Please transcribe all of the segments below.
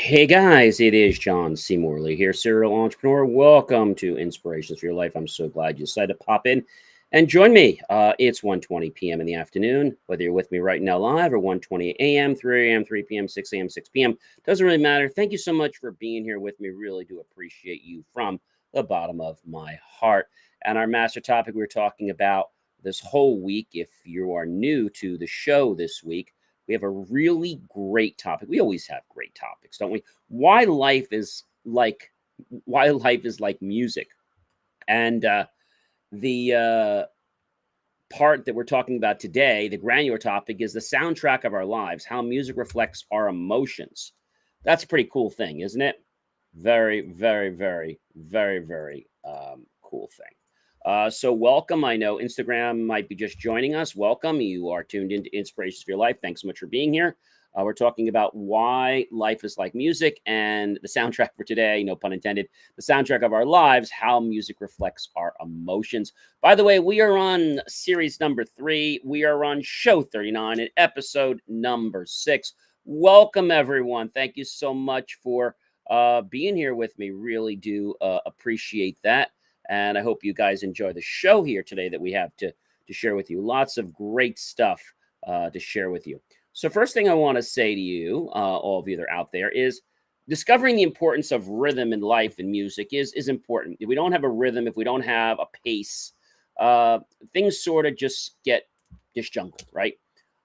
Hey guys, it is John C. Morley here, serial entrepreneur. Welcome to Inspirations for Your Life. I'm so glad you decided to pop in and join me. It's 1:20 p.m. in the afternoon, whether you're with me right now live or 1:20 a.m., 3 a.m., 3 p.m., 6 a.m., 6 p.m. Doesn't really matter. Thank you so much for being here with me. Really do appreciate you from the bottom of my heart. And our master topic we're talking about this whole week, if you are new to the show this week, we have a really great topic. We always have great topics, don't we? Why life is like why life is like music. And the part that we're talking about today, the granular topic, is the soundtrack of our lives, how music reflects our emotions. That's a pretty cool thing, isn't it? Very, very, very, very, very cool thing. So welcome. I know Instagram might be just joining us. Welcome. You are tuned into Inspirations for Your Life. Thanks so much for being here. We're talking about why life is like music, and the soundtrack for today, no pun intended, the soundtrack of our lives, how music reflects our emotions. By the way, we are on series number 3. We are on show 39 and episode number 6. Welcome, everyone. Thank you so much for being here with me. Really do appreciate that. And I hope you guys enjoy the show here today that we have to share with you. Lots of great stuff to share with you. So first thing I want to say to you, all of you that are out there, is discovering the importance of rhythm in life and music is important. If we don't have a rhythm, if we don't have a pace, things sort of just get disjungled, right?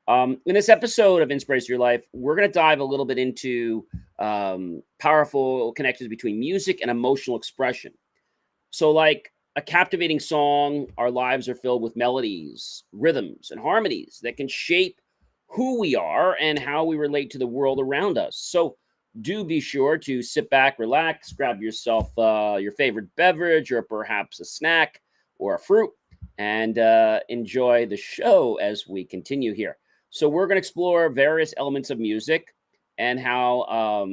In this episode of Inspiration Your Life, we're going to dive a little bit into powerful connections between music and emotional expression. So, like a captivating song, our lives are filled with melodies, rhythms, and harmonies that can shape who we are and how we relate to the world around us. So, do be sure to sit back, relax, grab yourself your favorite beverage or perhaps a snack or a fruit, and enjoy the show as we continue here. So, we're going to explore various elements of music and how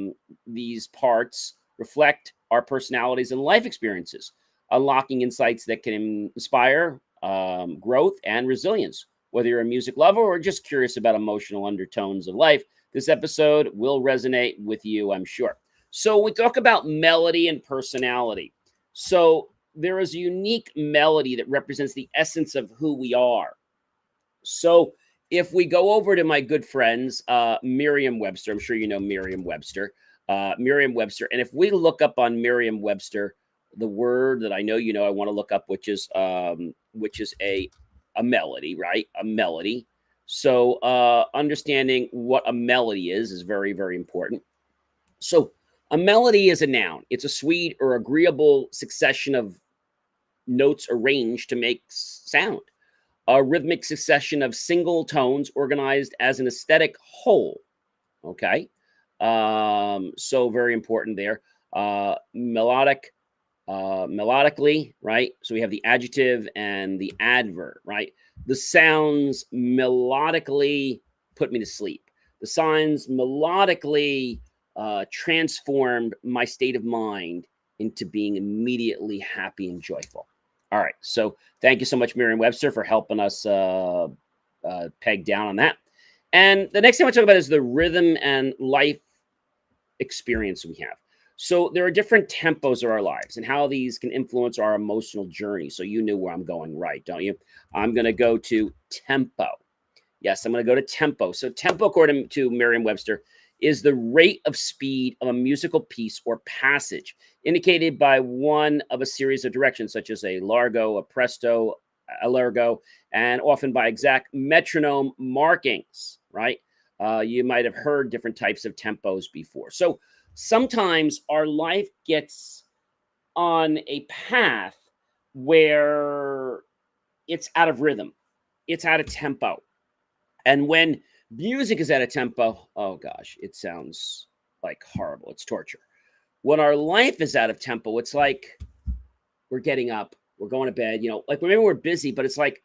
these parts reflect our personalities and life experiences, unlocking insights that can inspire growth and resilience. Whether you're a music lover or just curious about emotional undertones of life, this episode will resonate with you, I'm sure. So we talk about melody and personality. So there is a unique melody that represents the essence of who we are. So if we go over to my good friends, Merriam-Webster, I'm sure you know Merriam-Webster, Merriam-Webster, and if we look up on Merriam-Webster, the word that I know you know I want to look up, which is a melody, right? A melody. So understanding what a melody is very, very important. So a melody is a noun. It's a sweet or agreeable succession of notes arranged to make sound. A rhythmic succession of single tones organized as an aesthetic whole. Okay. So very important there. Melodic, melodically, right? So we have the adjective and the adverb, right? The sounds melodically put me to sleep. The signs melodically transformed my state of mind into being immediately happy and joyful. All right. So thank you so much, Merriam-Webster, for helping us peg down on that. And the next thing I want to talk about is the rhythm and life experience we have. So there are different tempos of our lives and how these can influence our emotional journey. So you knew where I'm going, right? Don't you? I'm going to go to tempo. Yes, I'm going to go to tempo. So tempo, according to Merriam-Webster, is the rate of speed of a musical piece or passage indicated by one of a series of directions, such as a largo, a presto, a largo, and often by exact metronome markings, right? You might have heard different types of tempos before. So sometimes our life gets on a path where it's out of rhythm, it's out of tempo. And when music is out of tempo, oh gosh, it sounds like horrible. It's torture. When our life is out of tempo, it's like we're getting up, we're going to bed, like maybe we're busy, but it's like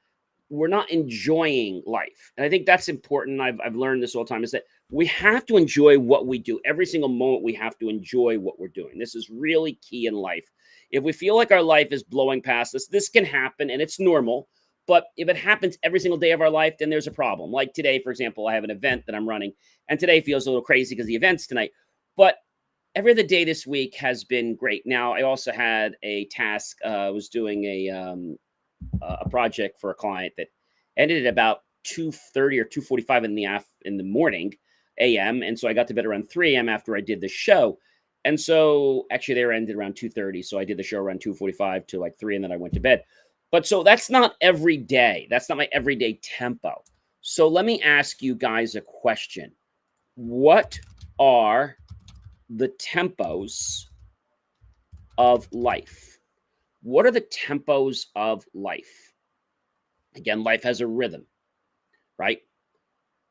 we're not enjoying life. And I think that's important. I've learned this all the time, is that we have to enjoy what we do. Every single moment we have to enjoy what we're doing. This is really key in life. If we feel like our life is blowing past us, this can happen and it's normal. But if it happens every single day of our life, then there's a problem. Like today, for example, I have an event that I'm running, and today feels a little crazy because the event's tonight. But every other day this week has been great. Now, I also had a task. I was doing a project for a client that ended at about 2:30 or 2:45 in the morning a.m. And so I got to bed around 3 a.m. after I did the show. And so actually they were ended around 2:30. So I did the show around 2:45 to like 3, and then I went to bed. But so that's not every day. That's not my everyday tempo. So let me ask you guys a question. What are the tempos of life? What are the tempos of life? Again, life has a rhythm, right?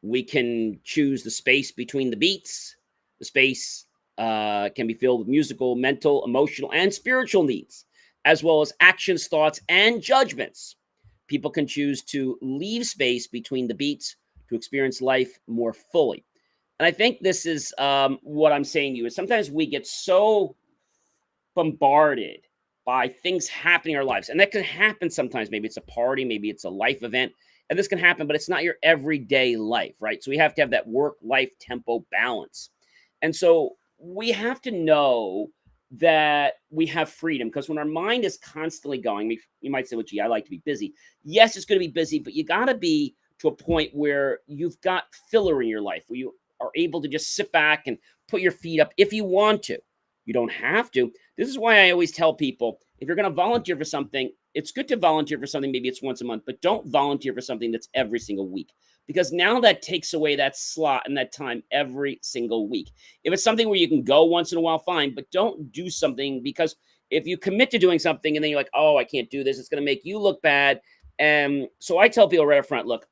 We can choose the space between the beats. The space can be filled with musical, mental, emotional, and spiritual needs, as well as actions, thoughts, and judgments. People can choose to leave space between the beats to experience life more fully. And I think this is what I'm saying to you is sometimes we get so bombarded by things happening in our lives. And that can happen sometimes. Maybe it's a party, maybe it's a life event. And this can happen, but it's not your everyday life, right? So we have to have that work life tempo balance. And so we have to know that we have freedom because when our mind is constantly going, you might say, well, gee, I like to be busy. Yes, it's going to be busy, but you got to be to a point where you've got filler in your life, where you are able to just sit back and put your feet up if you want to. You don't have to. This is why I always tell people, if you're going to volunteer for something, it's good to volunteer for something, maybe it's once a month, but don't volunteer for something that's every single week. Because now that takes away that slot and that time every single week. If it's something where you can go once in a while, fine, but don't do something because if you commit to doing something and then you're like, oh, I can't do this, it's going to make you look bad. And so I tell people right up front, look,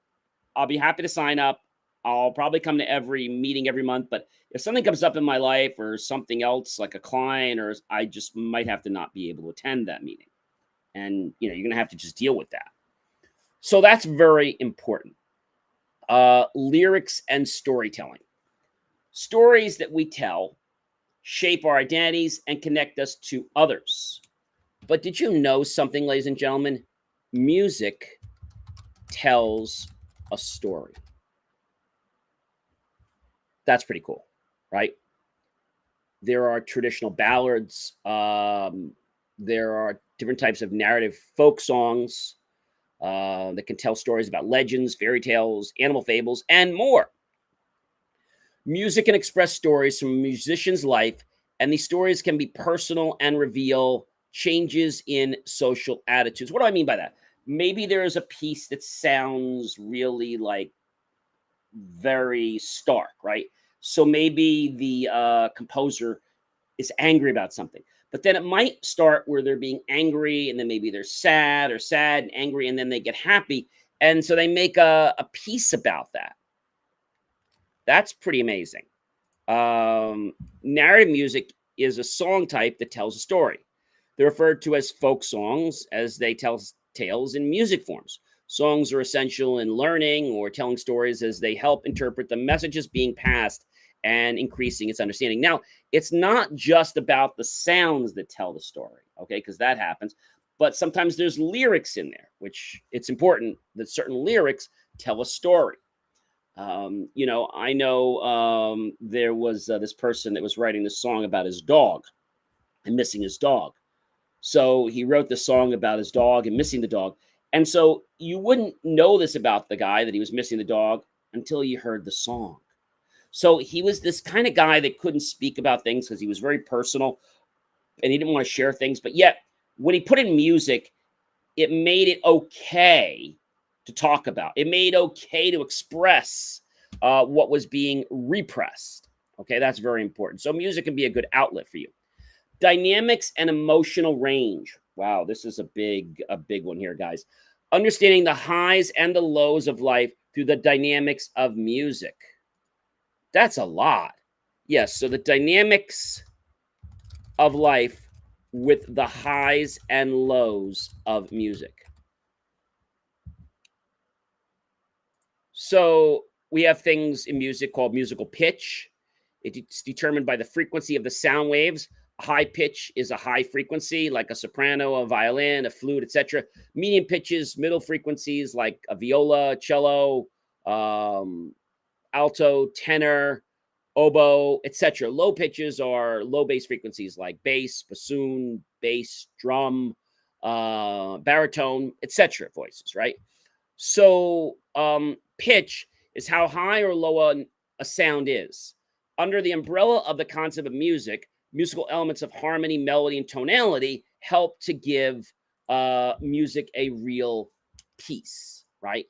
I'll be happy to sign up. I'll probably come to every meeting every month, but if something comes up in my life or something else like a client, or I just might have to not be able to attend that meeting. And you're going to have to just deal with that. So that's very important. Lyrics and storytelling. Stories that we tell shape our identities and connect us to others. But did you know something, ladies and gentlemen? Music tells a story. That's pretty cool, right? There are traditional ballads. There are different types of narrative folk songs that can tell stories about legends, fairy tales, animal fables, and more. Music can express stories from a musician's life, and these stories can be personal and reveal changes in social attitudes. What do I mean by that? Maybe there is a piece that sounds really like very stark, right? So maybe the composer is angry about something. But then it might start where they're being angry, and then maybe they're sad or sad and angry, and then they get happy. And so they make a piece about that. That's pretty amazing. Narrative music is a song type that tells a story. They're referred to as folk songs as they tell tales in music forms. Songs are essential in learning or telling stories as they help interpret the messages being passed and increasing its understanding. Now, it's not just about the sounds that tell the story, okay, because that happens, but sometimes there's lyrics in there, which it's important that certain lyrics tell a story. I know there was this person that was writing this song about his dog and missing his dog. So he wrote the song about his dog and missing the dog. And so you wouldn't know this about the guy that he was missing the dog until you heard the song. So he was this kind of guy that couldn't speak about things because he was very personal and he didn't want to share things. But yet, when he put in music, it made it okay to talk about. It made okay to express what was being repressed. Okay, that's very important. So music can be a good outlet for you. Dynamics and emotional range. Wow, this is a big one here, guys. Understanding the highs and the lows of life through the dynamics of music. That's a lot. Yes, so the dynamics of life with the highs and lows of music. So we have things in music called musical pitch. It's determined by the frequency of the sound waves. A high pitch is a high frequency, like a soprano, a violin, a flute, etc. Medium pitches, middle frequencies, like a viola, cello, alto, tenor. oboe, etc. Low pitches are low bass frequencies like bass, bassoon, bass, drum, baritone, etc. voices, right? So, pitch is how high or low a sound is. Under the umbrella of the concept of music, musical elements of harmony, melody, and tonality help to give music a real piece, right?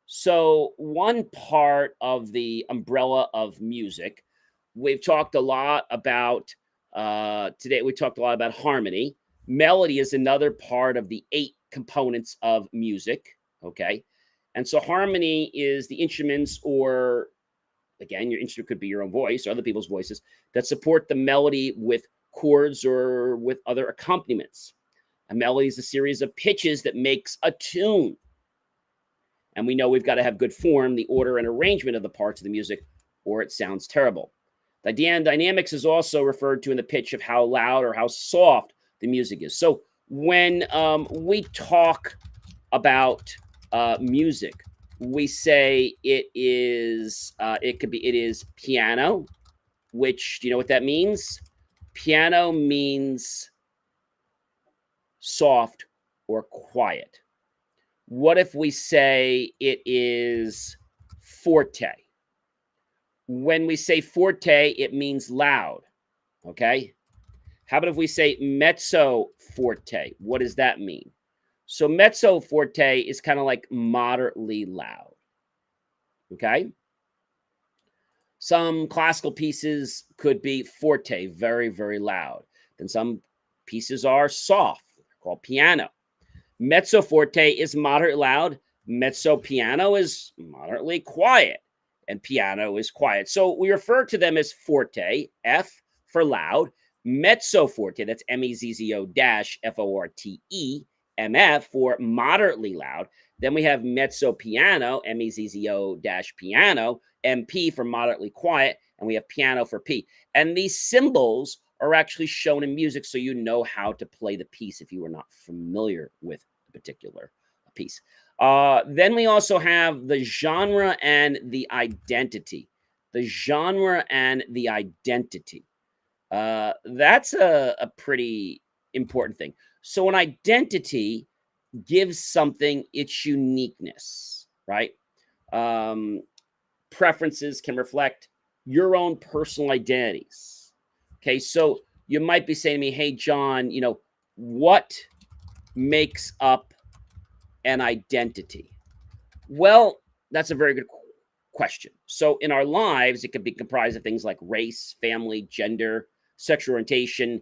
So, one part of the umbrella of music, we've talked a lot about today, we talked a lot about harmony. Melody is another part of the 8 components of music, okay? And so harmony is the instruments, or again, your instrument could be your own voice or other people's voices that support the melody with chords or with other accompaniments. A melody is a series of pitches that makes a tune. And we know we've got to have good form, the order and arrangement of the parts of the music, or it sounds terrible. The dynamics is also referred to in the pitch of how loud or how soft the music is. So when we talk about music, we say it is it is piano, which, do you know what that means? Piano means soft or quiet. What if we say it is forte? When we say forte, it means loud. Okay. How about if we say mezzo forte? What does that mean? So mezzo forte is kind of like moderately loud. Okay. Some classical pieces could be forte, very, very loud. Then some pieces are soft, called piano. Mezzo forte is moderate loud. Mezzo piano is moderately quiet. And piano is quiet. So we refer to them as forte, F for loud. Mezzo forte, that's M-E-Z-Z-O dash F-O-R-T-E, M-F for moderately loud. Then we have mezzo piano, M-E-Z-Z-O dash piano, M-P for moderately quiet. And we have piano for P. And these symbols are actually shown in music so you know how to play the piece if you are not familiar with a particular piece. Then we also have the genre and the identity. The genre and the identity. That's a pretty important thing. So an identity gives something its uniqueness, right? Preferences can reflect your own personal identities. Okay, so you might be saying to me, hey, John, what makes up an identity? Well, that's a very good question. So in our lives, it could be comprised of things like race, family, gender, sexual orientation,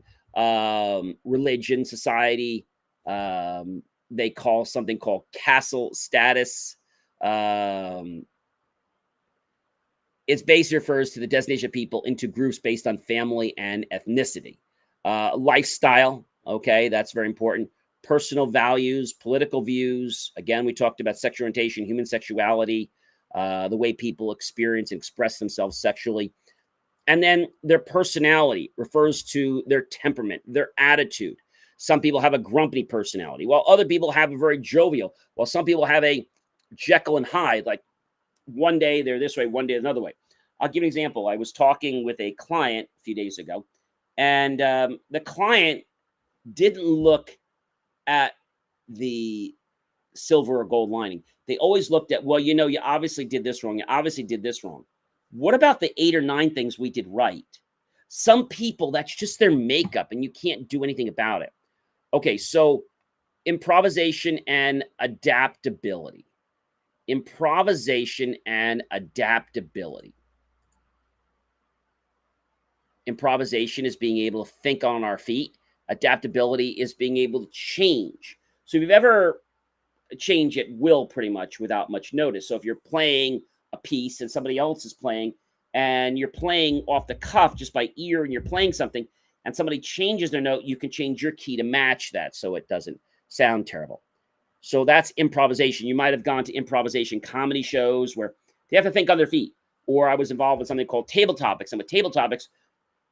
religion, society. They call something called castle status. Its base refers to the designation of people into groups based on family and ethnicity. Lifestyle, okay, that's very important. Personal values, political views. Again, we talked about sexual orientation, human sexuality, the way people experience and express themselves sexually. And then their personality refers to their temperament, their attitude. Some people have a grumpy personality, while other people have a very jovial, while some people have a Jekyll and Hyde, like one day they're this way, one day another way. I'll give you an example. I was talking with a client a few days ago, and the client didn't look at the silver or gold lining. They always looked at, well, you obviously did this wrong. You obviously did this wrong. What about the 8 or 9 things we did right? Some people, that's just their makeup, and you can't do anything about it. Okay, so improvisation and adaptability. Improvisation and adaptability. Improvisation is being able to think on our feet. Adaptability is being able to change. So if you've ever changed at will pretty much without much notice. So if you're playing a piece and somebody else is playing and you're playing off the cuff just by ear and you're playing something and somebody changes their note, you can change your key to match that so it doesn't sound terrible. So that's improvisation. You might have gone to improvisation comedy shows where they have to think on their feet. Or I was involved with something called table topics. And with table topics,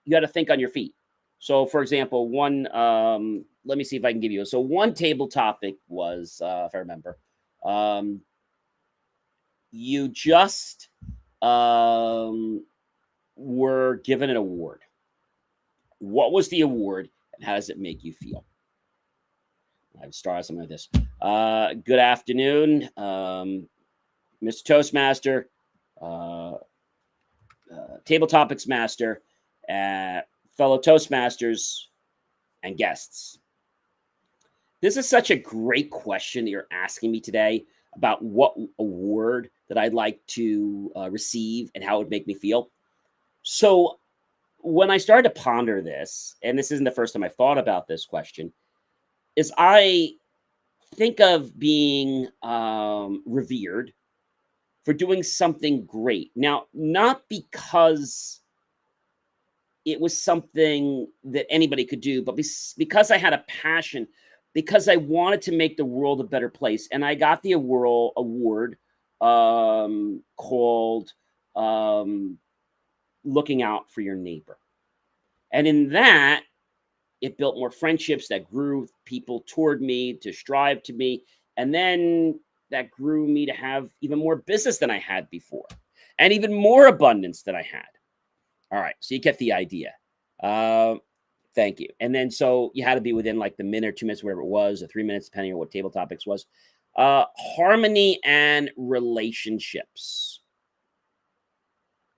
you got to think on your feet. So, for example, let me see if I can give you. So, one table topic was, if I remember, you just were given an award, what was the award and how does it make you feel? I would start something like this. Good afternoon, Mr. Toastmaster, uh, Table Topics Master, fellow Toastmasters, and guests. This is such a great question that you're asking me today about what award that I'd like to receive and how it would make me feel. So, when I started to ponder this, and this isn't the first time I thought about this question, is I think of being revered for doing something great. Now, not because it was something that anybody could do, but because I had a passion, because I wanted to make the world a better place. And I got the award called Looking Out for Your Neighbor. And in that, it built more friendships that grew people toward me to strive to me. And then that grew me to have even more business than I had before and even more abundance than I had. All right. So you get the idea. Uh, thank you. And then so you had to be within like the minute or 2 minutes, wherever it was, or 3 minutes, depending on what table topics was. Harmony and relationships.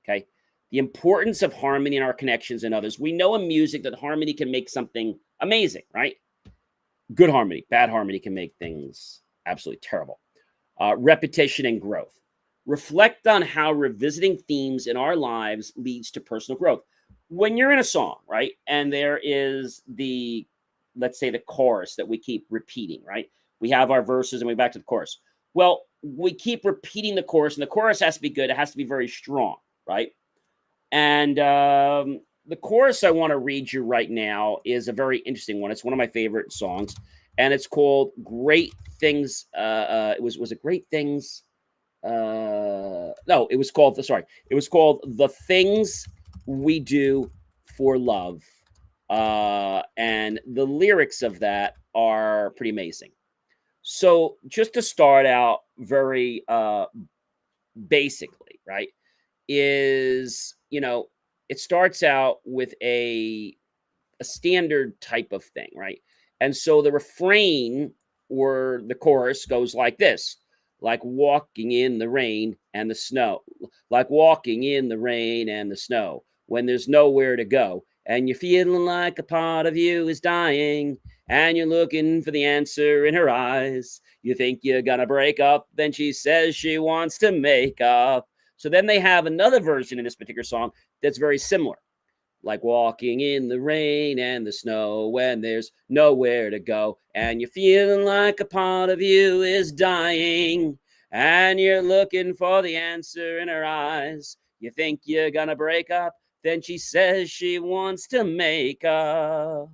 Okay. The importance of harmony in our connections and others. We know in music that harmony can make something amazing, right? Good harmony, bad harmony can make things absolutely terrible. Repetition and growth. Reflect on how revisiting themes in our lives leads to personal growth. When you're in a song, right, and there is the, let's say, the chorus that we keep repeating, right? We have our verses and we back to the chorus. Well, we keep repeating the chorus, and the chorus has to be good. It has to be very strong, right? And the chorus I want to read you right now is a very interesting one. It's one of my favorite songs, and it's called "Great Things." Was it "Great Things"? No, it was called. Sorry, it was called "The Things We Do for Love," and the lyrics of that are pretty amazing. So, just to start out, very basically, right? Is, it starts out with a standard type of thing, right? And so the refrain or the chorus goes like this: like walking in the rain and the snow, like walking in the rain and the snow, when there's nowhere to go, and you're feeling like a part of you is dying, and you're looking for the answer in her eyes. You think you're gonna break up, then she says she wants to make up. So then they have another version in this particular song that's very similar, like walking in the rain and the snow when there's nowhere to go, and you're feeling like a part of you is dying, and you're looking for the answer in her eyes. You think you're gonna break up, then she says she wants to make up.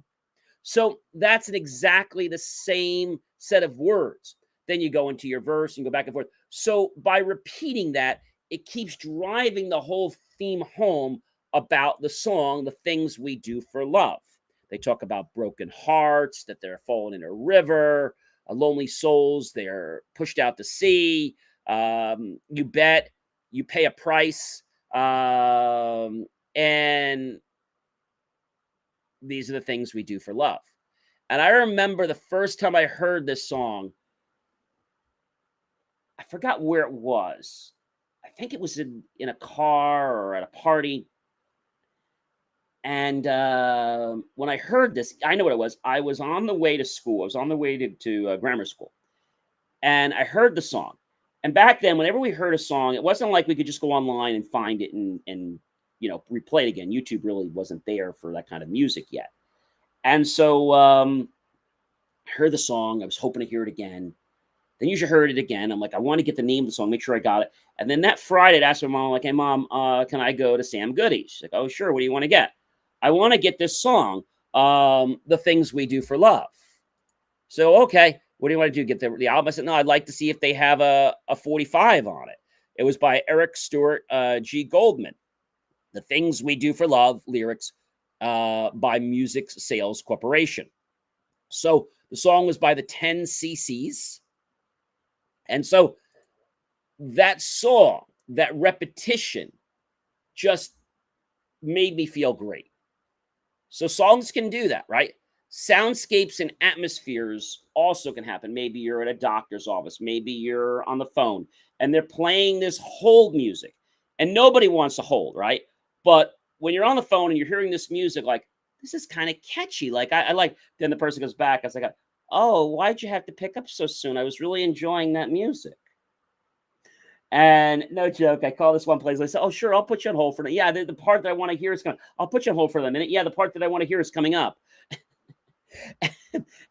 So that's exactly the same set of words. Then you go into your verse and go back and forth. So by repeating that, it keeps driving the whole theme home about the song, The Things We Do for Love. They talk about broken hearts, that they're falling in a river, lonely souls, they're pushed out to sea. You bet, you pay a price. And these are the things we do for love. And I remember the first time I heard this song, I forgot where it was. I think it was in a car or at a party. And when I heard this, I know what it was. I was on the way to school. I was on the way to grammar school. And I heard the song. And back then, whenever we heard a song, it wasn't like we could just go online and find it and replay it again. YouTube really wasn't there for that kind of music yet. And so I heard the song. I was hoping to hear it again. Then you should heard it again. I'm like, I want to get the name of the song, make sure I got it. And then that Friday, I asked my mom, like, hey, Mom, can I go to Sam Goody? She's like, oh, sure. What do you want to get? I want to get this song, The Things We Do for Love. So, okay, what do you want to do? Get the album? I said, no, I'd like to see if they have a 45 on it. It was by Eric Stewart G. Goldman. The Things We Do for Love, lyrics by Music Sales Corporation. So the song was by the 10 CCs. And so that song, that repetition, just made me feel great. So songs can do that, right? Soundscapes and atmospheres also can happen. Maybe you're at a doctor's office, maybe you're on the phone and they're playing this hold music. And nobody wants to hold, right? But when you're on the phone and you're hearing this music, like, this is kind of catchy. Like, I like, then the person goes back. I was like, oh, why'd you have to pick up so soon? I was really enjoying that music. And no joke, I call this one place. I said, "Oh, sure, I'll put you on hold for the yeah. The part that I want to hear is coming. I'll put you on hold for a minute. Yeah, the part that I want to hear is coming up."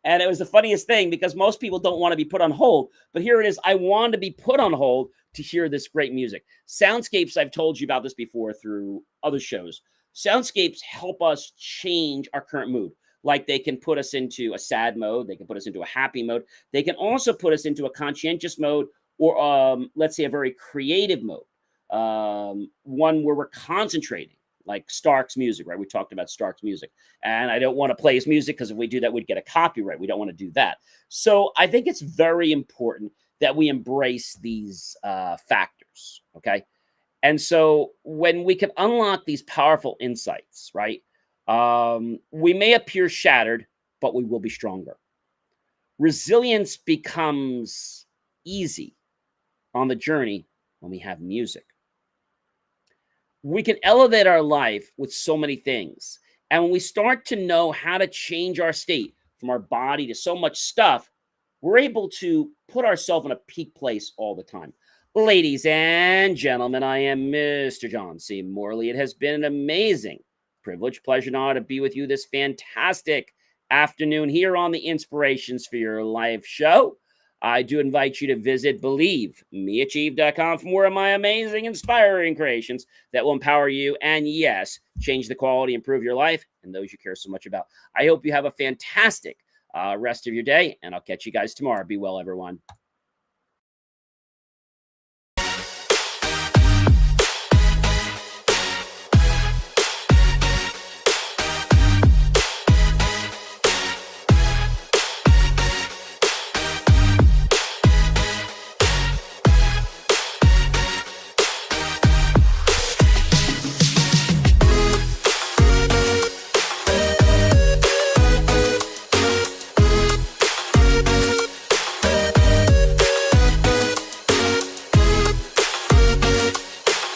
And it was the funniest thing because most people don't want to be put on hold, but here it is. I want to be put on hold to hear this great music. Soundscapes. I've told you about this before through other shows. Soundscapes help us change our current mood. Like they can put us into a sad mode. They can put us into a happy mode. They can also put us into a conscientious mode or let's say a very creative mode, one where we're concentrating, like Stark's music, right? We talked about Stark's music, and I don't want to play his music because if we do that, we'd get a copyright. We don't want to do that. So I think it's very important that we embrace these factors, okay? And so when we can unlock these powerful insights, right, we may appear shattered, but we will be stronger. Resilience becomes easy on the journey when we have music. We can elevate our life with so many things. And when we start to know how to change our state from our body to so much stuff, we're able to put ourselves in a peak place all the time. Ladies and gentlemen, I am Mr. John C. Morley. It has been an amazing privilege, pleasure, and honor to be with you this fantastic afternoon here on the Inspirations for Your Life show. I do invite you to visit believemeachieve.com for more of my amazing, inspiring creations that will empower you and, yes, change the quality, improve your life, and those you care so much about. I hope you have a fantastic rest of your day, and I'll catch you guys tomorrow. Be well, everyone.